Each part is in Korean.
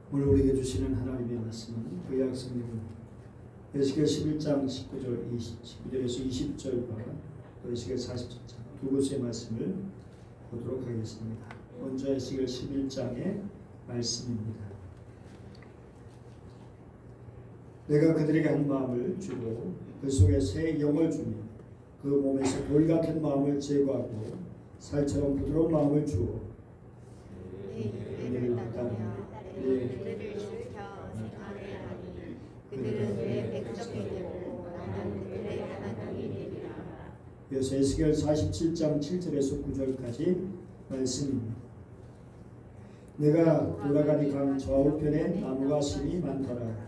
오늘 우리에게 주시는 하나님의 말씀은 구약 성경 에스겔 11장 19절에서 20절과 에스겔 47장 두 곳의 말씀을 보도록 하겠습니다. 먼저 에스겔 11장의 말씀입니다. 내가 그들에게 한 마음을 주고 그 속에 새 영을 주며 그 몸에서 돌 같은 마음을 제거하고 살처럼 부드러운 마음을 주어 그들을 따르며 그들을 지켜 생활하게 하니 그들은 내 백성이 되고 나는 그들의 하나님이 되리라. 이어서 에스겔 47장 7절에서 9절까지 말씀입니다. 내가 돌아가니 강 좌우편에 나무가 심이 많더라.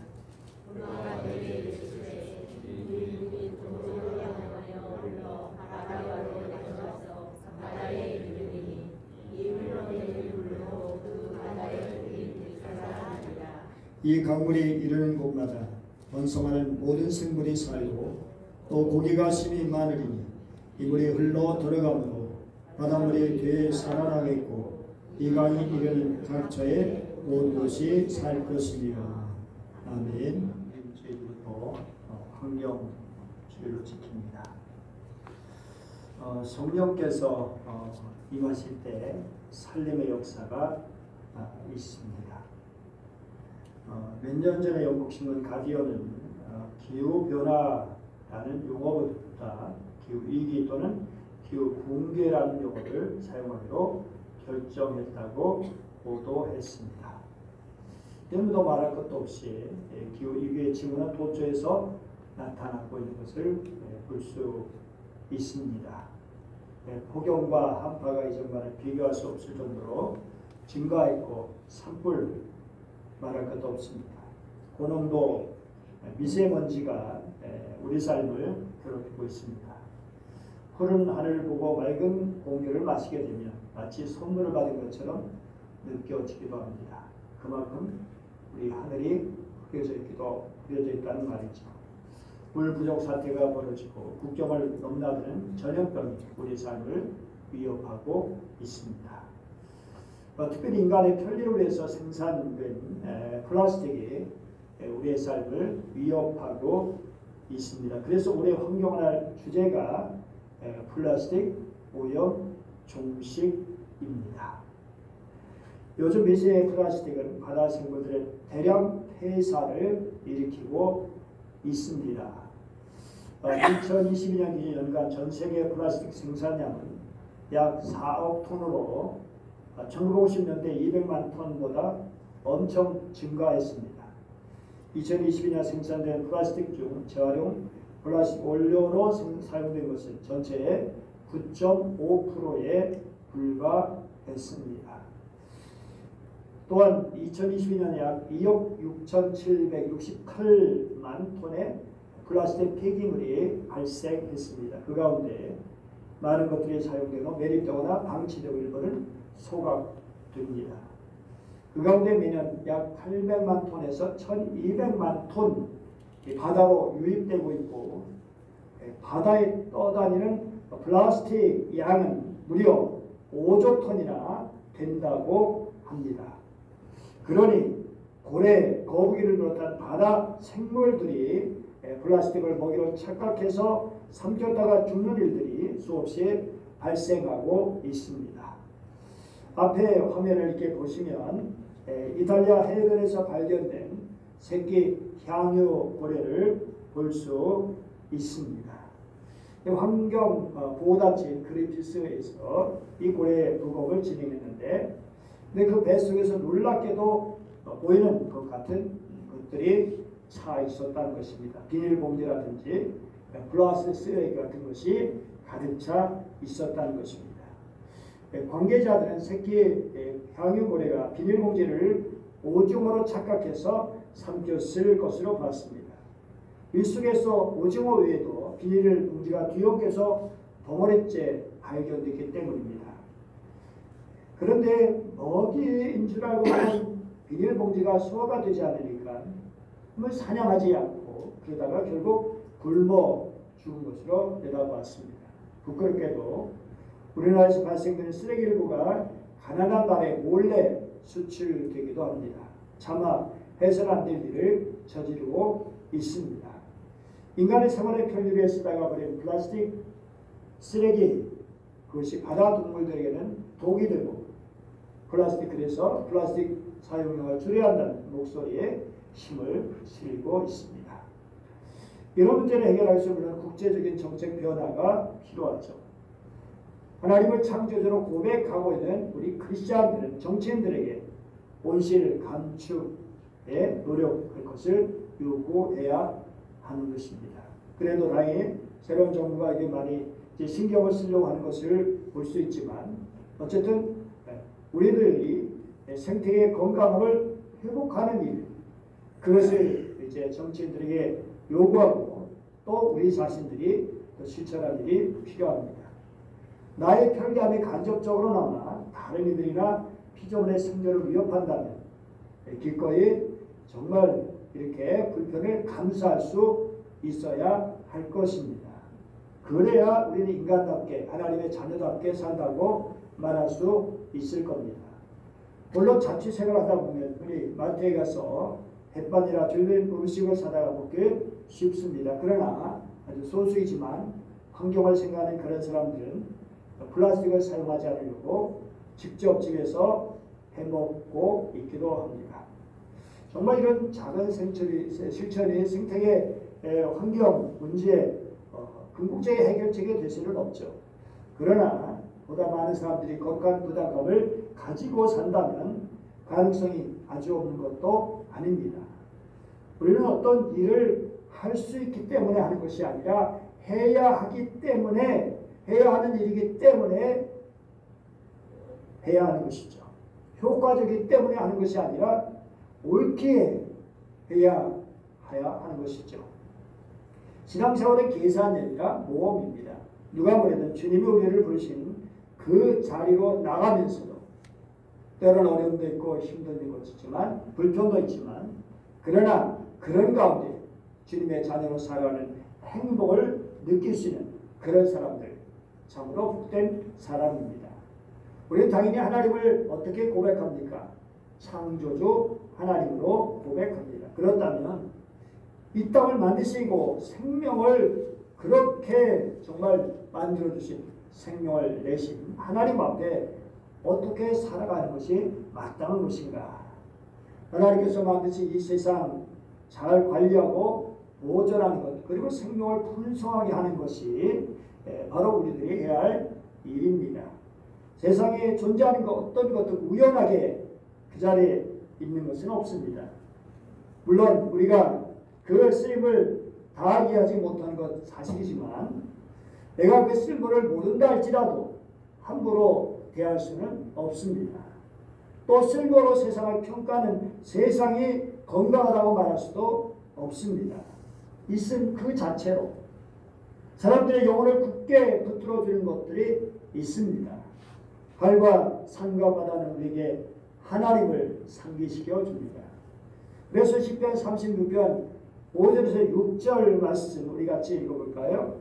이 강물이 이르는 곳마다 번성하는 모든 생물이 살고 또 고기가 심이 많으리니 이 물이 흘러 들어가므로 바닷물이 되에 살아나겠고 이 강이 이르는 각처에 모든 것이 살 것이니라. 아멘. 주일부터 환경 주일로 지킵니다. 성령께서 임하실 때 살림의 역사가 있습니다. 몇 년 전에 영국 신문 가디언은 기후 변화라는 용어보다 기후 위기 또는 기후 붕괴라는 용어를 사용하기로 결정했다고 보도했습니다. 너무도 말할 것도 없이 기후 위기의 징후는 도처에서 나타나고 있는 것을 볼 수 있습니다. 폭염과 한파가 이전과는 비교할 수 없을 정도로 증가했고 산불 말할 것도 없습니다. 고농도 미세먼지가 우리 삶을 괴롭히고 있습니다. 푸른 하늘을 보고 맑은 공기를 마시게 되면 마치 선물을 받은 것처럼 느껴지기도 합니다. 그만큼 우리 하늘이 흐려져 있다는 말이죠. 물 부족 사태가 벌어지고 국경을 넘나드는 전염병이 우리 삶을 위협하고 있습니다. 특별히 인간의 편리를 위해서 생산된 플라스틱이 우리의 삶을 위협하고 있습니다. 그래서 올해 환경날 주제가 플라스틱 오염 종식입니다. 요즘 미세 플라스틱은 바다 생물들의 대량 폐사를 일으키고 있습니다. 2022년 기준 연간 전 세계 플라스틱 생산량은 약 4억 톤으로 1950년대 200만 톤보다 엄청 증가했습니다. 2022년 생산된 플라스틱 중 재활용 플라스틱 원료로 사용된 것은 전체의 9.5%에 불과했습니다. 또한 2022년 약 2억 6,768만 톤의 플라스틱 폐기물이 발생했습니다. 그 가운데 많은 것들이 사용되고 매립되거나 방치되고 일부는 소각됩니다. 그 가운데 매년 약 800만 톤에서 1200만 톤 바다로 유입되고 있고 바다에 떠다니는 플라스틱 양은 무려 5조 톤이나 된다고 합니다. 그러니 고래, 거북이를 비롯한 바다 생물들이 플라스틱을 먹이로 착각해서 삼켰다가 죽는 일들이 수없이 발생하고 있습니다. 앞에 화면을 이렇게 보시면 이탈리아 해변에서 발견된 새끼 향유 고래를 볼 수 있습니다. 환경보호단체 그린피스에서 이 고래 부곡을 진행했는데 그 뱃속에서 놀랍게도 보이는 것 같은 것들이 차 있었다는 것입니다. 비닐봉지라든지 플라스틱 쓰레기 같은 것이 가득 차 있었다는 것입니다. 관계자들은 새끼 향유고래가 비닐봉지를 오징어로 착각해서 삼켰을 것으로 봤습니다. 물속에서 오징어 외에도 비닐봉지가 뒤엉켜서 덩어리째 발견됐기 때문입니다. 그런데 먹이인 줄 알고 비닐봉지가 소화가 되지 않으니까 사냥하지 않고 그러다가 결국 굶어 죽은 것으로 내다보았습니다. 부끄럽게도 우리나라에서 발생되는 쓰레기 일부가 가난한 나라에 몰래 수출되기도 합니다. 차마 해서는 안 될 일을 저지르고 있습니다. 인간의 생활의 편리에 쓰다가 버린 플라스틱 쓰레기, 그것이 바다 동물들에게는 독이 되고 그래서 플라스틱 사용량을 줄여야 한다는 목소리에 힘을 실고 있습니다. 이런 문제를 해결할 수 있는 국제적인 정책 변화가 필요하죠. 하나님을 창조주로 고백하고 있는 우리 크리스찬들은 정치인들에게 온실 감축에 노력할 것을 요구해야 하는 것입니다. 그래도 다행히 새로운 정부가 이게 많이 신경을 쓰려고 하는 것을 볼 수 있지만 어쨌든 우리들이 생태계의 건강함을 회복하는 일, 그것을 이제 정치인들에게 요구하고 또 우리 자신들이 또 실천할 일이 필요합니다. 나의 편리함이 간접적으로나마 다른 이들이나 피조물의 생존을 위협한다면 기꺼이 정말 이렇게 불편을 감수할 수 있어야 할 것입니다. 그래야 우리는 인간답게 하나님의 자녀답게 산다고 말할 수 있을 겁니다. 물론 자취생활 하다 보면 우리 마트에 가서 햇반이나 주된 음식을 사다가 먹기 쉽습니다. 그러나 아주 소수이지만 환경을 생각하는 그런 사람들은 플라스틱을 사용하지 않으려고 직접 집에서 해먹고 있기도 합니다. 정말 이런 작은 실천이 생태계 환경 문제의 궁극적인 해결책이 될 수는 없죠. 그러나 보다 많은 사람들이 건강 부담감을 가지고 산다면 가능성이 아주 없는 것도 아닙니다. 우리는 어떤 일을 할 수 있기 때문에 하는 것이 아니라 해야 하기 때문에 해야 하는 일이기 때문에 해야 하는 것이죠. 효과적이기 때문에 하는 것이 아니라 옳게 해야 하는 것이죠. 신앙생활은 계산이 아니라 모험입니다. 누가 뭐래든 주님이 우리를 부르신 그 자리로 나가면서도 때로는 어려움도 있고 힘든 것도 있지만 불편도 있지만 그러나 그런 가운데 주님의 자녀로 살아가는 행복을 느낄 수 있는 그런 사람들, 참으로 복된 사람입니다. 우리는 당연히 하나님을 어떻게 고백합니까? 창조주 하나님으로 고백합니다. 그렇다면 이 땅을 만드시고 생명을 그렇게 정말 만들어주신 생명을 내신 하나님 앞에 어떻게 살아가는 것이 마땅한 것인가? 하나님께서 만드신 이 세상 잘 관리하고 보존하는 것, 그리고 생명을 풍성하게 하는 것이 바로 우리들이 해야 할 일입니다. 세상에 존재하는 것 어떤 것도 우연하게 그 자리에 있는 것은 없습니다. 물론 우리가 그 쓰임을 다 이해하지 못하는 것 사실이지만 내가 그 쓸모를 모른다 할지라도 함부로 대할 수는 없습니다. 또 쓸모로 세상을 평가하는 세상이 건강하다고 말할 수도 없습니다. 있음 그 자체로 사람들의 영혼을 굳게 붙들어주는 것들이 있습니다. 하늘과 산과 바다는 우리에게 하나님을 상기시켜 줍니다. 그래서 시편 36편 5절에서 6절 말씀 우리 같이 읽어볼까요?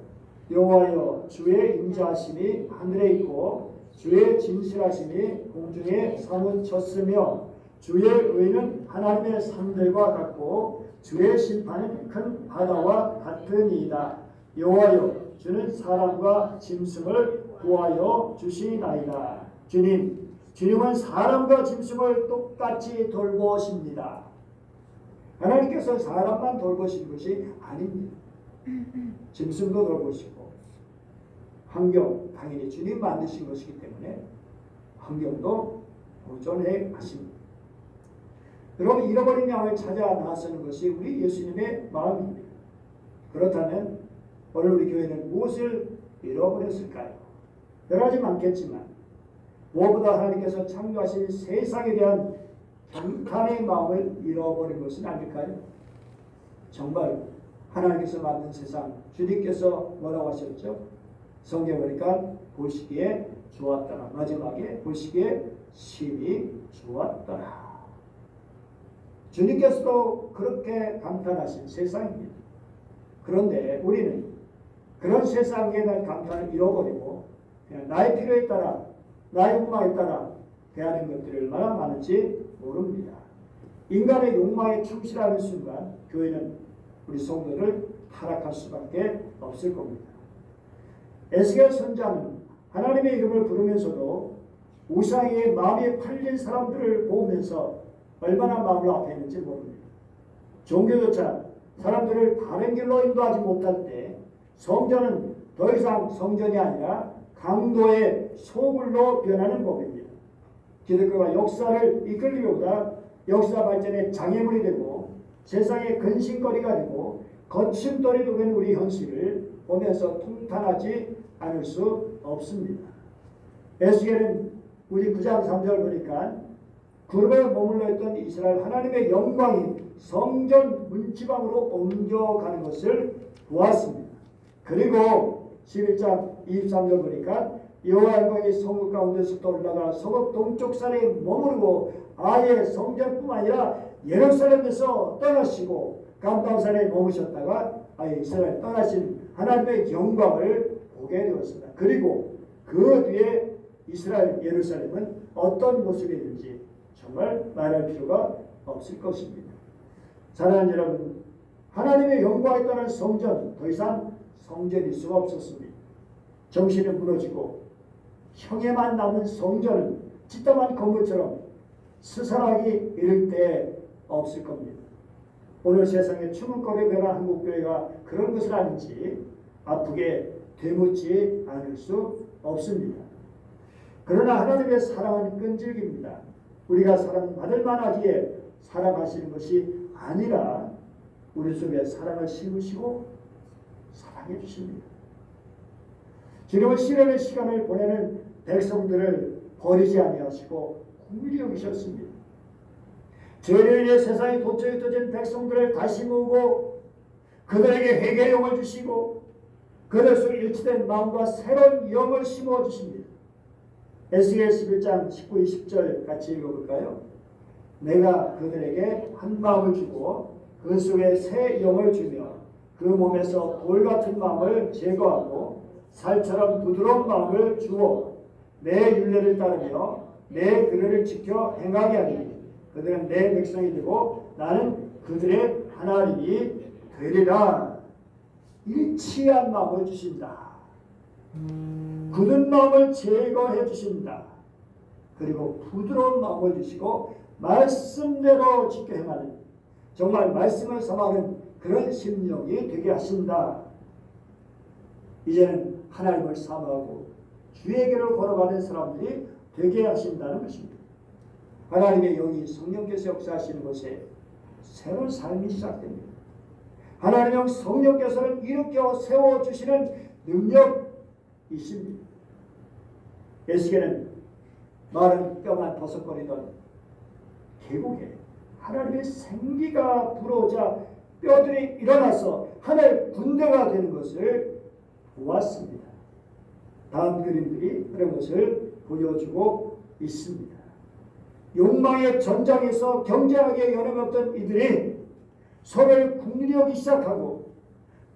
여호와여 주의 인자하심이 하늘에 있고 주의 진실하심이 공중에 사무쳤으며 주의 의는 하나님의 산들과 같고 주의 심판은 큰 바다와 같으니이다. 여호와여 주는 사람과 짐승을 구하여 주시나이다. 주님은 사람과 짐승을 똑같이 돌보십니다. 하나님께서 사람만 돌보시는 것이 아닙니다. 짐승도 돌보시고 환경 당연히 주님 만드신 것이기 때문에 환경도 보존해 가십니다. 여러분 잃어버린 양을 찾아 나서는 것이 우리 예수님의 마음입니다. 그렇다면 오늘 우리 교회는 무엇을 잃어버렸을까요? 여러 가지 많겠지만 무엇보다 하나님께서 창조하신 세상에 대한 감탄의 마음을 잃어버린 것은 아닐까요? 정말 하나님께서 만든 세상 주님께서 뭐라고 하셨죠? 성경에 보니까 보시기에 좋았더라. 마지막에 보시기에 심히 좋았더라. 주님께서도 그렇게 감탄하신 세상입니다. 그런데 우리는 그런 세상에 대한 감탄을 잃어버리고 그냥 나의 필요에 따라 나의 욕망에 따라 대하는 것들이 얼마나 많은지 모릅니다. 인간의 욕망에 충실하는 순간 교회는 우리 성도를 타락할 수밖에 없을 겁니다. 에스겔 선지자는 하나님의 이름을 부르면서도 우상에 마음이 팔린 사람들을 보면서 얼마나 마음을 아팠는지 모릅니다. 종교조차 사람들을 바른 길로 인도하지 못할 때 성전은 더 이상 성전이 아니라 강도의 소굴로 변하는 법입니다. 기독교가 역사를 이끌기보다 역사 발전의 장애물이 되고 세상의 근심거리가 되고 거침돌이 되는 우리 현실을 보면서 통탄하지 않을 수 없습니다. 에스겔은 우리 9장 3절 보니까 그룹에 머물러 있던 이스라엘 하나님의 영광이 성전 문지방으로 옮겨가는 것을 보았습니다. 그리고 11장 23절 보니까 여호와의 영광이 성읍 가운데서 올라가 성읍 동쪽 산에 머무르고 아예 성전뿐만 아니라 예루살렘에서 떠나시고 감당산에 머무셨다가 아예 이스라엘 떠나신 하나님의 영광을 보게 되었습니다. 그리고 그 뒤에 이스라엘 예루살렘은 어떤 모습이었는지 정말 말할 필요가 없을 것입니다. 사랑하는 여러분, 하나님의 영광에 떠난 성전, 더 이상 성전일 수가 없었습니다. 정신이 무너지고 형에만 남은 성전은 찌따만 건물처럼 스산하기 이를 때 없을 겁니다. 오늘 세상에 추문거리에 변한 한국교회가 그런 것은 아닌지 아프게 되묻지 않을 수 없습니다. 그러나 하나님의 사랑은 끈질깁니다. 우리가 사랑받을 만하기에 사랑하시는 것이 아니라 우리 속에 사랑을 심으시고 사랑해 주십니다. 지금은 시련의 시간을 보내는 백성들을 버리지 아니하시고 긍휼히 여기셨습니다. 죄를 인해 세상에 도처에 터진 백성들을 다시 모으고 그들에게 회개의 영을 주시고 그들 속에 일치된 마음과 새로운 영을 심어 주십니다. 에스겔 11장 19, 20절 같이 읽어볼까요? 내가 그들에게 한 마음을 주고 그 속에 새 영을 주며 그 몸에서 돌 같은 마음을 제거하고 살처럼 부드러운 마음을 주어 내 율례를 따르며 내 규례를 지켜 행하게 하리니 그들은 내 백성이 되고 나는 그들의 하나님이 되리라. 일치한 마음을 주신다. 굳은 마음을 제거해 주신다. 그리고 부드러운 마음을 주시고 말씀대로 지켜 행하는, 정말 말씀을 삼아는 그런 심령이 되게 하신다. 이제는 하나님을 사모하고 주의 길을 걸어가는 사람들이 되게 하신다는 것입니다. 하나님의 영이 성령께서 역사하시는 곳에 새로운 삶이 시작됩니다. 하나님의 성령께서는 일으켜 세워주시는 능력이십니다. 에스겔은 마른 뼈만 버석거리던 계곡에 하나님의 생기가 불어오자 뼈들이 일어나서 하나의 군대가 되는 것을 보았습니다. 다음 그림들이 그런 것을 보여주고 있습니다. 욕망의 전장에서 경쟁하게 여념없던 이들이 서로를 긍휼히 여기기 시작하고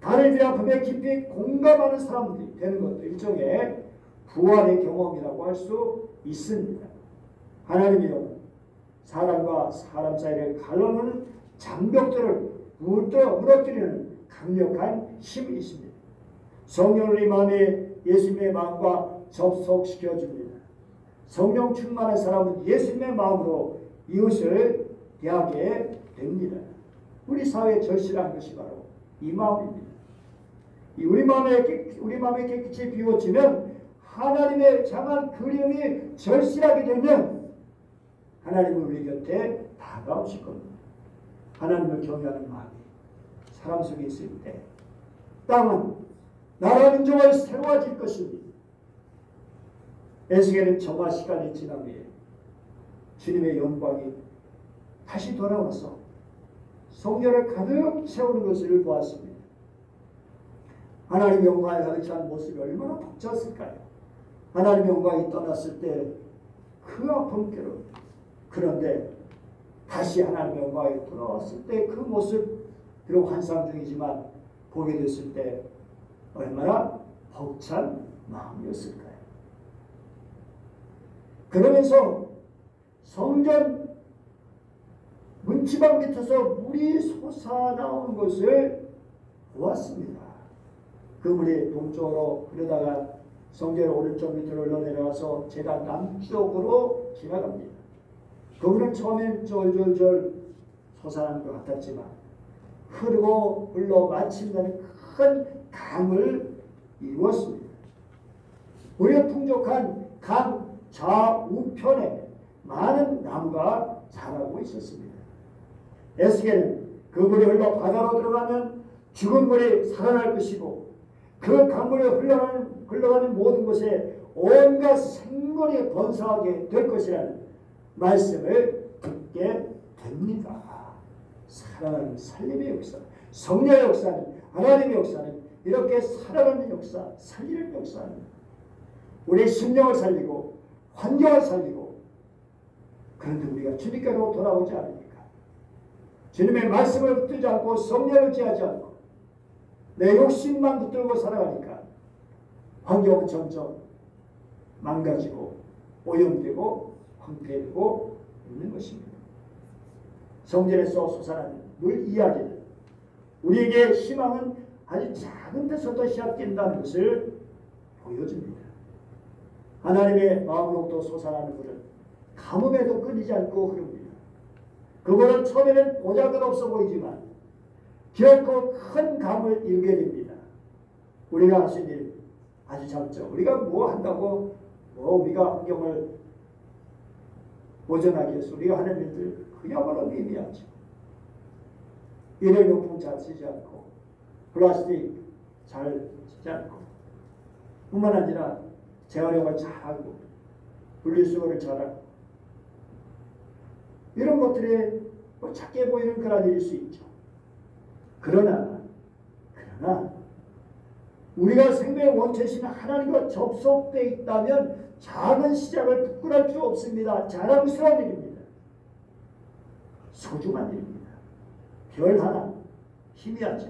다른 이들의 아픔에 깊이 공감하는 사람들이 되는 것도 일종의 부활의 경험이라고 할 수 있습니다. 하나님의 영은 사람과 사람 사이를 갈라놓는 장벽들을 무너뜨리는 강력한 힘이 있습니다. 성령을 이 마음에 예수님의 마음과 접속시켜 줍니다. 성령 충만한 사람은 예수님의 마음으로 이웃을 대하게 됩니다. 우리 사회의 절실한 것이 바로 이 마음입니다. 우리 마음에 깨끗이 비워지면 하나님의 장한 그림이 절실하게 되면 하나님은 우리 곁에 다가오실 겁니다. 하나님을 경외하는 마음이 사람 속에 있을 때 땅은 나라 민족을 새로워질 것입니다. 에스겔은 정화 시간이 지난 후에 주님의 영광이 다시 돌아와서 성전을 가득 채우는 것을 보았습니다. 하나님의 영광에 가득 찬 모습이 얼마나 벅찼을까요? 하나님의 영광이 떠났을 때 그 아픔께로, 그런데 다시 하나님의 영광이 돌아왔을 때 그 모습, 비록 환상 중이지만 보게 됐을 때 얼마나 벅찬 마음이었을까요? 그러면서 성전 문지방 밑에서 물이 솟아나오는 것을 보았습니다. 그 물이 동쪽으로 흐르다가 성전 오른쪽 밑으로 흘러내려와서 제단 남쪽으로 지나갑니다. 그 물은 처음엔 쫄쫄쫄 솟아나는 것 같았지만 흐르고 흘러 마침내는 큰 강을 이루었습니다. 우리가 풍족한 강 좌우편에 많은 나무가 자라고 있었습니다. 에스겔은 그 물이 흘러 바다로 들어가면 죽은 물이 살아날 것이고 그 강물이 흘러가는 모든 곳에 온갖 생물이 번성하게 될 것이라는 말씀을 듣게 됩니다. 살아가는 살림의 역사, 성령의 역사는, 하나님의 역사는 이렇게 살아가는 역사, 살리는 역사입니다. 우리의 심령을 살리고 환경을 살리고, 그런데 우리가 주님께로 돌아오지 않으니까, 주님의 말씀을 붙들지 않고 성령을 지하지 않고 내 욕심만 붙들고 살아가니까 환경은 점점 망가지고 오염되고 황폐되고 있는 것입니다. 성전에서 솟아나는 물 이야기는 우리에게 희망은 아주 작은 데서부터 시작된다는 것을 보여줍니다. 하나님의 마음으로부터 솟아나는 물은 가뭄에도 끊이지 않고 흐릅니다. 그물은 처음에는 보잘것없어 보이지만 결코 큰 감을 이루게 됩니다. 우리가 할 수 있는 일 아주 작죠. 우리가 뭐 한다고 우리가 환경을 보존하기 위해서 우리가 하는 일들 그야말로 미미하죠. 일회용품 잘 쓰지 않고 플라스틱 잘 쓰지 않고 뿐만 아니라 재활용을 잘하고 분리수거를 잘하고 이런 것들이 뭐 작게 보이는 그런 일일 수 있죠. 그러나 우리가 생명의 원체신 하나님과 접속되어 있다면 작은 시작을 부끄러울 수 없습니다. 자랑스러운 일입니다. 소중한 일입니다. 별 하나 희미하죠.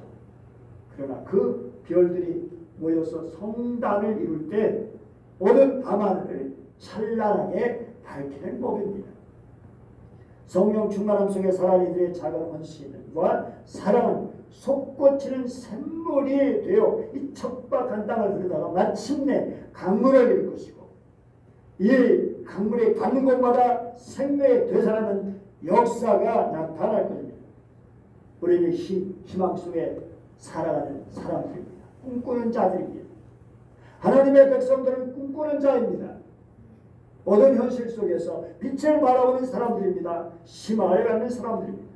그러나 그 별들이 모여서 성단을 이룰 때 오는 밤하늘을 찬란하게 밝히는 법입니다. 성령 충만함 속에 살아가는 이들의 작은 헌신과 사랑은 솟구치는 샘물이 되어 이 척박한 땅을 흐르다가 마침내 강물을 이룰 것이고, 이 강물이 닿는 곳마다 생명의 되살아나는 역사가 나타날 것입니다. 우리는 희망 속에 살아가는 사람들입니다. 꿈꾸는 자들입니다. 하나님의 백성들은 꿈꾸는 자입니다. 어두운 현실 속에서 빛을 바라보는 사람들입니다. 희망을 갖는 사람들입니다.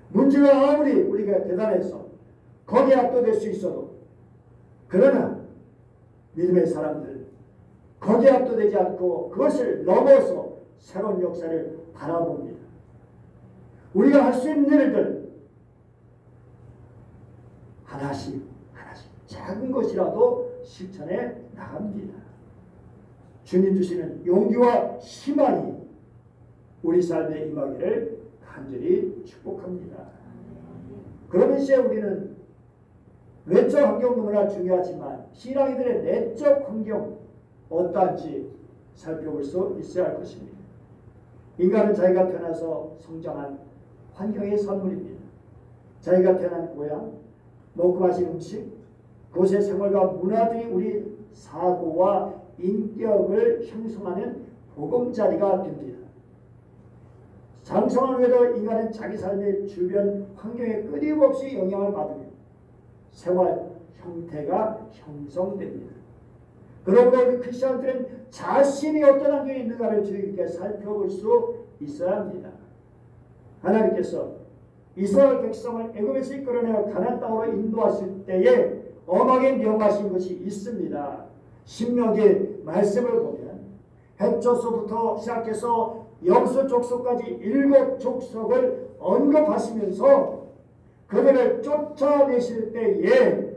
문제가 아무리 우리가 대단해서 거기에 압도될 수 있어도, 그러나 믿음의 사람들 거기에 압도되지 않고 그것을 넘어서 새로운 역사를 바라봅니다. 우리가 할 수 있는 일들 하나씩 작은 것이라도 실천해 나갑니다. 주님 주시는 용기와 희망이 우리 삶에 임하기를 간절히 축복합니다. 그러면 이제 우리는 외적 환경 너무나 중요하지만 신앙인들의 내적 환경 어떠한지 살펴볼 수 있어야 할 것입니다. 인간은 자기가 태어나서 성장한 환경의 선물입니다. 자기가 태어난 고향, 먹고 마신 음식, 그곳의 생활과 문화들이 우리 사고와 인격을 형성하는 보금자리가 됩니다. 장성한 후에도 인간은 자기 삶의 주변 환경에 끊임없이 영향을 받으며 생활 형태가 형성됩니다. 그러므로 우리 크리스천들은 자신이 어떤 환경에 있는가를 주의 깊게 살펴볼 수 있어야 합니다. 하나님께서 이스라엘 백성을 애굽에서 이끌어내어 가나안 땅으로 인도하실 때에 엄하게 명하신 것이 있습니다. 신명기 말씀을 보면 헷조서부터 시작해서 염소 족속까지 7 족속을 언급하시면서 그들을 쫓아내실 때에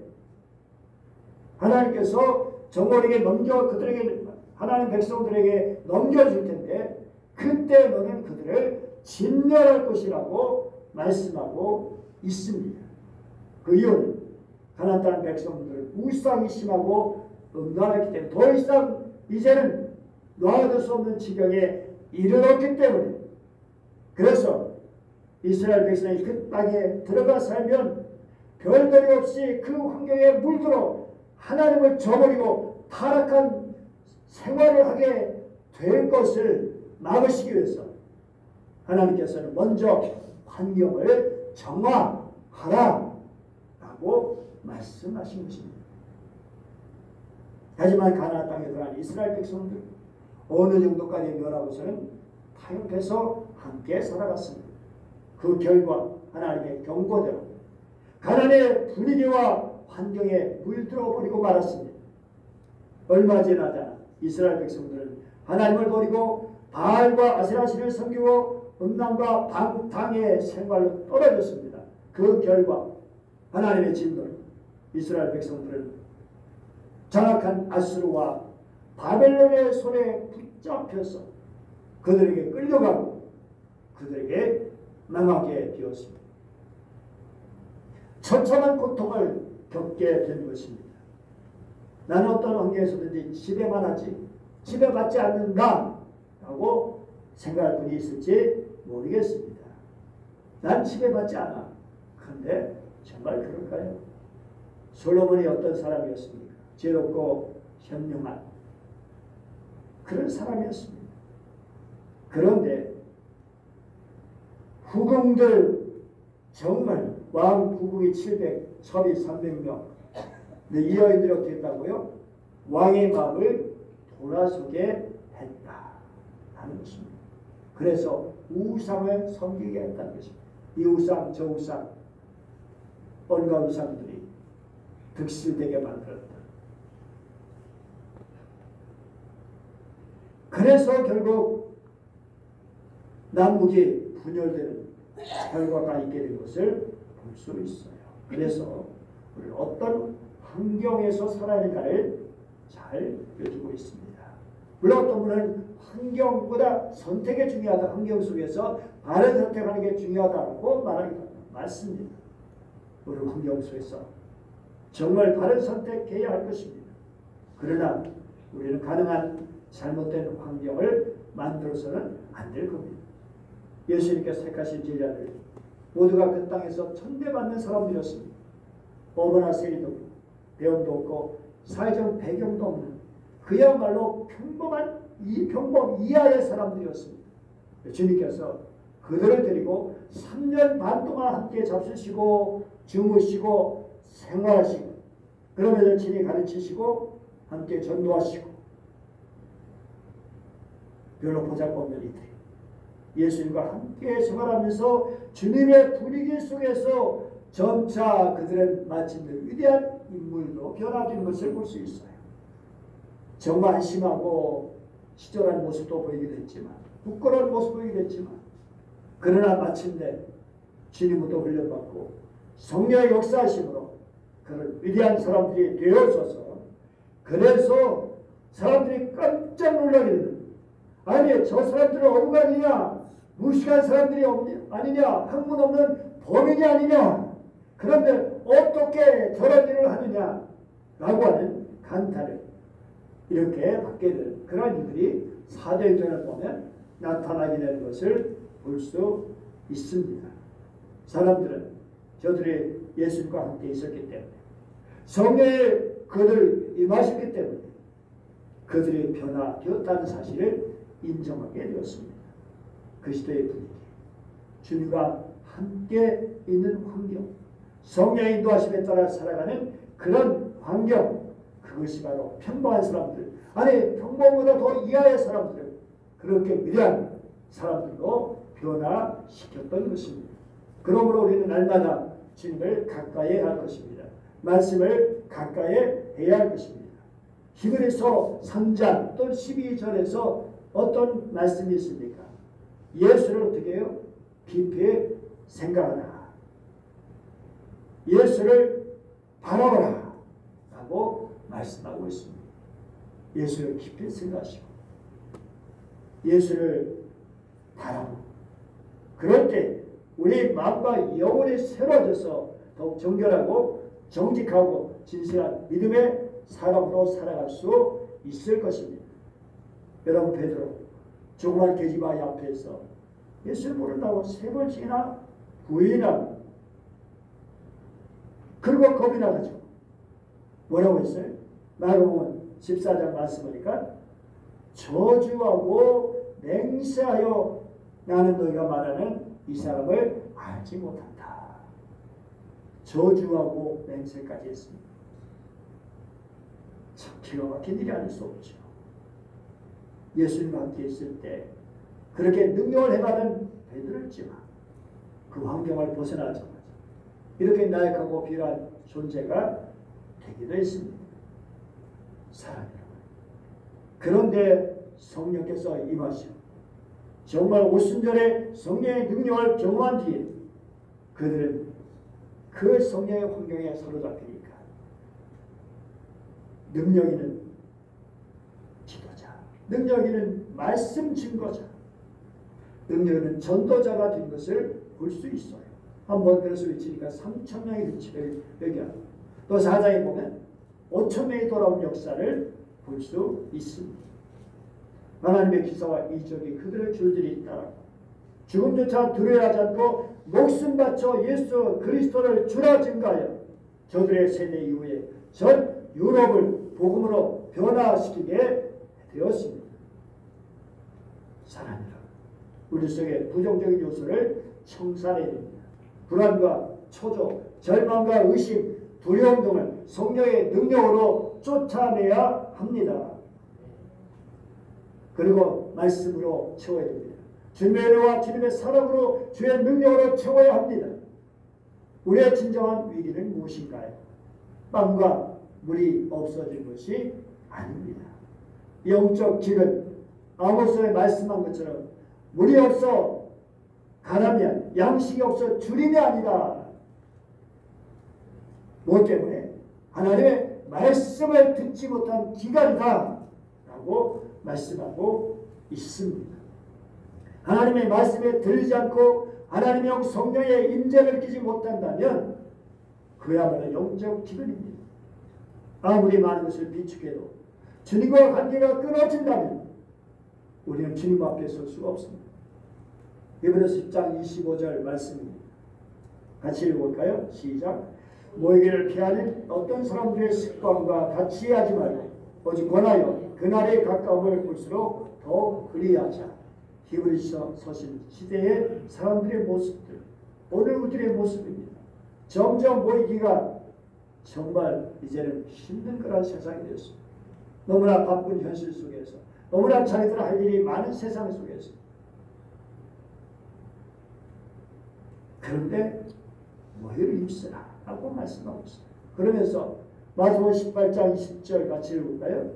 하나님께서 정월에게 그들에게 하나님 백성들에게 넘겨줄 텐데 그때 너는 그들을 진멸할 것이라고 말씀하고 있습니다. 그 이유는 가나안 땅 백성들 우상이 심하고 음란했기 때문에 더 이상 이제는 놓아둘 수 없는 지경에 이르렀기 때문에 그래서 이스라엘 백성이 그 땅에 들어가 살면 별거리 없이 그 환경에 물들어 하나님을 저버리고 타락한 생활을 하게 될 것을 막으시기 위해서 하나님께서는 먼저 환경을 정화하라 라고 말씀하신 것입니다. 하지만 가나안 땅에 들어간 이스라엘 백성들 어느 정도까지 멸하고서는 타협해서 함께 살아갔습니다. 그 결과 하나님의 경고대로 가나안의 분위기와 환경에 물들어 버리고 말았습니다. 얼마 지나지 않아 이스라엘 백성들은 하나님을 버리고 바알과 아세라신을 섬기고 음란과 방탕의 생활로 떨어졌습니다. 그 결과 하나님의 진노로 이스라엘 백성들은 장악한 아수르와 바벨론의 손에 붙잡혀서 그들에게 끌려가고 그들에게 망하게 되었습니다. 처참한 고통을 겪게 된 것입니다. 나는 어떤 환경에서든지 지배만 하지 지배받지 않는다 라고 생각할 분이 있을지 모르겠습니다. 난 지배받지 않아. 그런데 정말 그럴까요? 솔로몬이 어떤 사람이었습니까? 지혜롭고 현명한 그런 사람이었습니다. 그런데 후궁들 정말 왕 후궁이 700, 첩이 300명. 근데 이 여인들이 어떻게 했다고요? 왕의 마음을 돌아서게 했다 하는 것입니다. 그래서 우상을 섬기게 했다는 것입니다. 이 우상 저 우상 온갖 우상들이 득실되게 만들었다. 그래서 결국 남북이 분열되는 결과가 있게 된 것을 볼 수 있어요. 그래서 우리는 어떤 환경에서 살아야 하는가를 잘 여기고 있습니다. 물론 어떤 분은 환경보다 선택이 중요하다. 환경 속에서 바른 선택하는 게 중요하다고 말하기도 합니다. 맞습니다. 우리는 환경 속에서 정말 바른 선택해야 할 것입니다. 그러나 우리는 가능한 잘못된 환경을 만들어서는 안 될 겁니다. 예수님께서 택하신 제자들 모두가 그 땅에서 천대받는 사람들이었습니다. 어머나 세리도 없고 배움도 없고 사회적 배경도 없는 그야말로 평범한 평범 이하의 사람들이었습니다. 주님께서 그들을 데리고 3년 반 동안 함께 잡수시고 주무시고 생활하시고 그러면서 친히 가르치시고 함께 전도하시고 별로 보잘것없는 이들이 예수님과 함께 생활하면서 주님의 분위기 속에서 점차 그들은 마침내 위대한 인물로 변화되는 것을 볼 수 있어요. 정말 한심하고 시절한 모습도 보이기도 했지만 부끄러운 모습 보이기도 했지만 그러나 마침내 주님부터 훈련받고 성령의 역사하심으로 그런 위대한 사람들이 되어서서 그래서 사람들이 깜짝 놀라게 되는 아니 저 사람들은 어루가니냐 무식한 사람들이 아니냐 학문 없는 범인이 아니냐 그런데 어떻게 저런 일을 하느냐 라고 하는 간탄을 이렇게 받게 되는 그런 이들이 사도행전을 보면 나타나게 되는 것을 볼 수 있습니다. 사람들은 저들이 예수님과 함께 있었기 때문에 성령의 그들 임하셨기 때문에 그들이 변화되었다는 사실을 인정하게 되었습니다. 그리스도의 분위기, 주님과 함께 있는 환경, 성령의 인도하심에 따라 살아가는 그런 환경, 그것이 바로 평범한 사람들, 아니 평범보다 더 이하의 사람들, 그렇게 위대한 사람들로 변화시켰던 것입니다. 그러므로 우리는 날마다 주님을 가까이 할 것입니다. 말씀을 가까이 해야 할 것입니다. 히브리서 3장 또는 12절에서 어떤 말씀이 있습니까? 예수를 어떻게 해요? 깊이 생각하라. 예수를 바라보라. 라고 말씀하고 있습니다. 예수를 깊이 생각하시고 예수를 바라보고 그럴 때 우리 마음과 영혼이 새로워져서 더욱 정결하고 정직하고 진실한 믿음의 사람으로 살아갈 수 있을 것입니다. 여러분 베드로 조그만 계집아이 앞에서 예수를 모른다고 3번씩이나 부인하고 그리고 겁이 나가죠. 뭐라고 했어요? 마가복음 14장 말씀 보니까 저주하고 맹세하여 나는 너희가 말하는 이 사람을 알지 못한다. 저주하고 맹세까지 했습니다. 참 기가 막힌 일이 아닐 수 없죠. 예수님과 함께 있을 때 그렇게 능력을 행하는 베드로였지만 그 환경을 벗어나자마자 이렇게 나약하고 비열한 존재가 되기도 했습니다. 사랑해요. 그런데 성령께서 임하시고 정말 오순절에 성령의 능력을 경험한 뒤에 그들은 그 성령의 환경에 사로잡히니까 능력 있는 지도자, 능력 있는 말씀 증거자, 능력 있는 전도자가 된 것을 볼 수 있어요. 한번 그래서 외치니까 3,000명의 위치를 얘기합니다. 또 4장에 보면 5,000명이 돌아온 역사를 볼 수 있습니다. 하나님의 기사와 이적이 그들의 줄들이 따라 죽음조차 두려워하지 않고 목숨 바쳐 예수 그리스도를 주라 증가하여 저들의 세대 이후에 전 유럽을 복음으로 변화시키게 되었습니다. 사랑하는 여러분, 우리 속에 부정적인 요소를 청산해야 됩니다. 불안과 초조, 절망과 의심, 두려움 등을 성령의 능력으로 쫓아내야 합니다. 그리고 말씀으로 채워야 됩니다. 주님의 은혜와 주님의 사랑으로 주의 능력으로 채워야 합니다. 우리의 진정한 위기는 무엇인가요? 빵과 물이 없어진 것이 아닙니다. 영적 길은 아모스에 말씀한 것처럼 물이 없어 가라면 양식이 없어 주림이 아니다. 무엇 때문에? 하나님의 말씀을 듣지 못한 기간이다 라고 말씀하고 있습니다. 하나님의 말씀에 들리지 않고 하나님의 성령의 임재를 느끼지 못한다면 그야말로 영적 기근입니다. 아무리 많은 것을 비축해도 주님과 관계가 끊어진다면 우리는 주님 앞에 설 수가 없습니다. 이번에 10장 25절 말씀입니다. 같이 읽어볼까요? 시작. 모이기를 피하는 어떤 사람들의 습관과 같이 하지 말고 오직 권하여 그날의 가까움을 볼수록 더 그리하자. 히브리서 서신 시대의 사람들의 모습들, 오늘 우리의 모습입니다. 점점 모이기가 정말 이제는 힘든 그런 세상이 되었습니다. 너무나 바쁜 현실 속에서, 너무나 자기들 할 일이 많은 세상 속에서. 그런데 모이를 힘쓰라 라고 말씀하고 있습니다. 그러면서 마태복음 18장 20절 같이 읽을까요?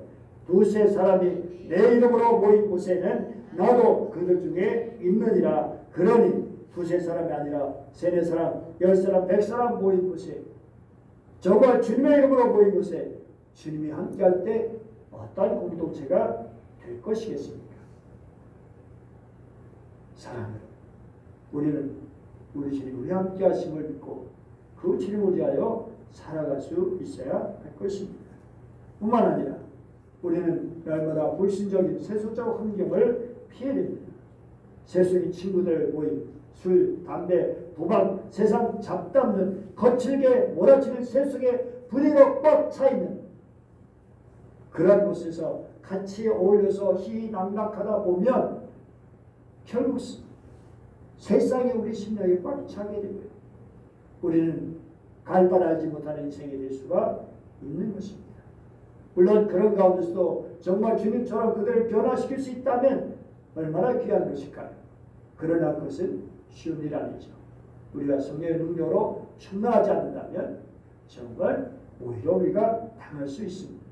두세 사람이 내 이름으로 모인 곳에는 나도 그들 중에 있느니라. 그러니 두세 사람이 아니라 세네 사람, 10사람, 100사람 모인 곳에, 정말 주님의 이름으로 모인 곳에 주님이 함께할 때 어떤 공동체가 될 것이겠습니까? 사랑하는 우리는 우리 주님 우리 함께 하심을 믿고 그 주님을 위하여 살아갈 수 있어야 할 것입니다. 뿐만 아니라 우리는 날마다 불신적인 세속적 환경을 피해야 됩니다. 세속인 친구들 모임, 술, 담배, 도박, 세상 잡담는 거칠게 몰아치는 세속의 분위기로 꽉 차있는 그런 곳에서 같이 어울려서 희희낙낙하다 보면 결국 세상에 우리 심령이 꽉 차게 됩니다. 우리는 갈 바를 알지 못하는 인생이 될 수가 있는 것입니다. 물론 그런 가운데서도 정말 주님처럼 그들을 변화시킬 수 있다면 얼마나 귀한 것일까요? 그러나 그것은 쉬운 일 아니죠. 우리가 성령의 능력으로 충만하지 않는다면 정말 오히려 우리가 당할 수 있습니다.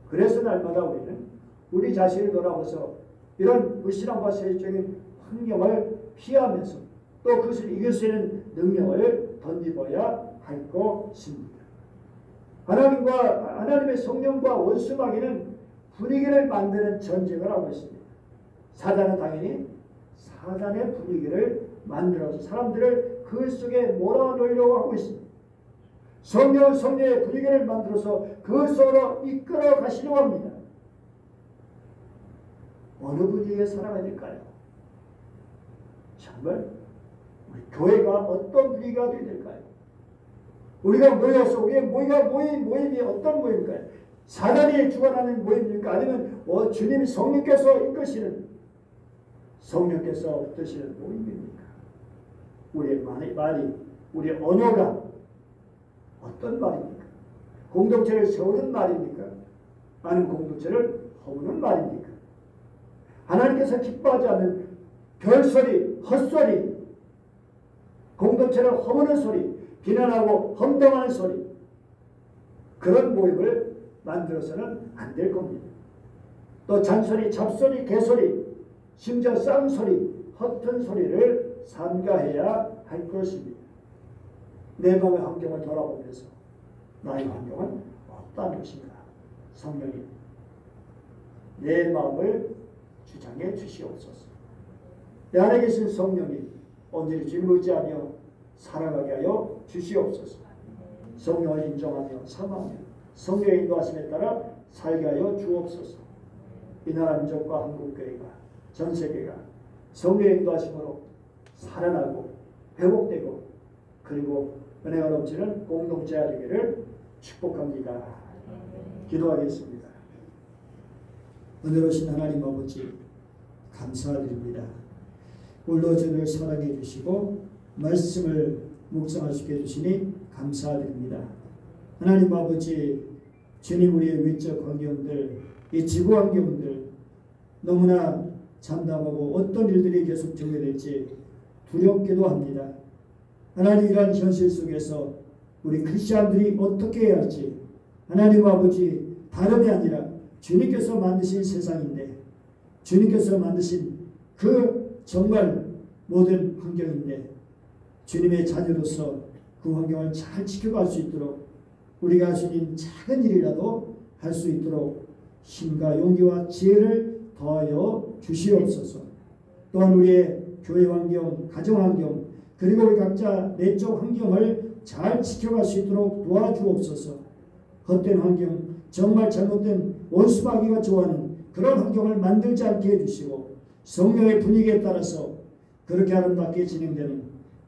그래서 날마다 우리는 우리 자신을 돌아보서 이런 불신앙과 세속적인 환경을 피하면서 또 그것을 이길 수 있는 능력을 덧입어야 할 것입니다. 하나님의 성령과 원수마귀는 분위기를 만드는 전쟁을 하고 있습니다. 사단은 당연히 사단의 분위기를 만들어서 사람들을 그 속에 몰아넣으려고 하고 있습니다. 성령은 성령의 분위기를 만들어서 그 속으로 이끌어 가시려고 합니다. 어느 분위기에 살아가야 될까요? 참 정말 우리 교회가 어떤 분위기가 되어야 될까요? 우리가 모여서 우리의 모임이 어떤 모임일까요? 사단이 주관하는 모임입니까? 아니면 주님이 성령께서 이끄시는 성령께서 뜻이는 모임입니까? 우리의 말이 우리의 언어가 어떤 말입니까? 공동체를 세우는 말입니까? 아니면 공동체를 허무는 말입니까? 하나님께서 기뻐하지 않는 별소리, 헛소리, 공동체를 허무는 소리, 비난하고 험담하는 소리, 그런 모임을 만들어서는 안 될 겁니다. 또 잔소리, 잡소리, 개소리, 심지어 쌍소리, 허튼 소리를 삼가해야 할 것입니다. 내 마음의 환경을 돌아보면서 나의 환경은 어떠한 것인가? 성령이 내 마음을 주장해 주시옵소서. 내 안에 계신 성령이 온전히 주님을 의지하며 살아가게 하여 주시옵소서. 성령을 인정하며 사모하며 성령의 인도하심에 따라 살게 하여 주옵소서. 이 나라 민족과 한국교회가 전 세계가 성령의 인도하심으로 살아나고 회복되고 그리고 은혜가 넘치는 공동체가 되기를 축복합니다. 기도하겠습니다. 은혜로우신 하나님 아버지 감사드립니다. 오늘도 저를 사랑해 주시고 말씀을 묵상할 수 있게 해주시니 감사드립니다. 하나님 아버지 주님 우리의 외적 환경들 이 지구 환경들 너무나 참담하고 어떤 일들이 계속 전개될지 두렵기도 합니다. 하나님 이러한 현실 속에서 우리 크리스찬들이 어떻게 해야 할지 하나님 아버지 다름이 아니라 주님께서 만드신 세상인데 주님께서 만드신 그 정말 모든 환경인데 주님의 자녀로서 그 환경을 잘 지켜갈 수 있도록 우리가 할 수 있는 작은 일이라도 할 수 있도록 힘과 용기와 지혜를 더하여 주시옵소서. 또한 우리의 교회 환경, 가정 환경 그리고 우리 각자 내적 환경을 잘 지켜갈 수 있도록 도와주옵소서. 헛된 환경, 정말 잘못된 원수마귀가 좋아하는 그런 환경을 만들지 않게 해주시고 성령의 분위기에 따라서 그렇게 아름답게 진행되는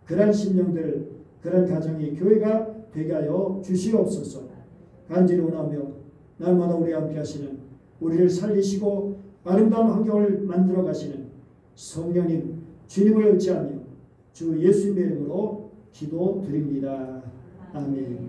그런 심령들, 그런 가정이 교회가 되게 하여 주시옵소서. 간절히 원하며 날마다 우리와 함께 하시는 우리를 살리시고 아름다운 환경을 만들어 가시는 성령님 주님을 의지하며 주 예수님의 이름으로 기도드립니다. 아멘.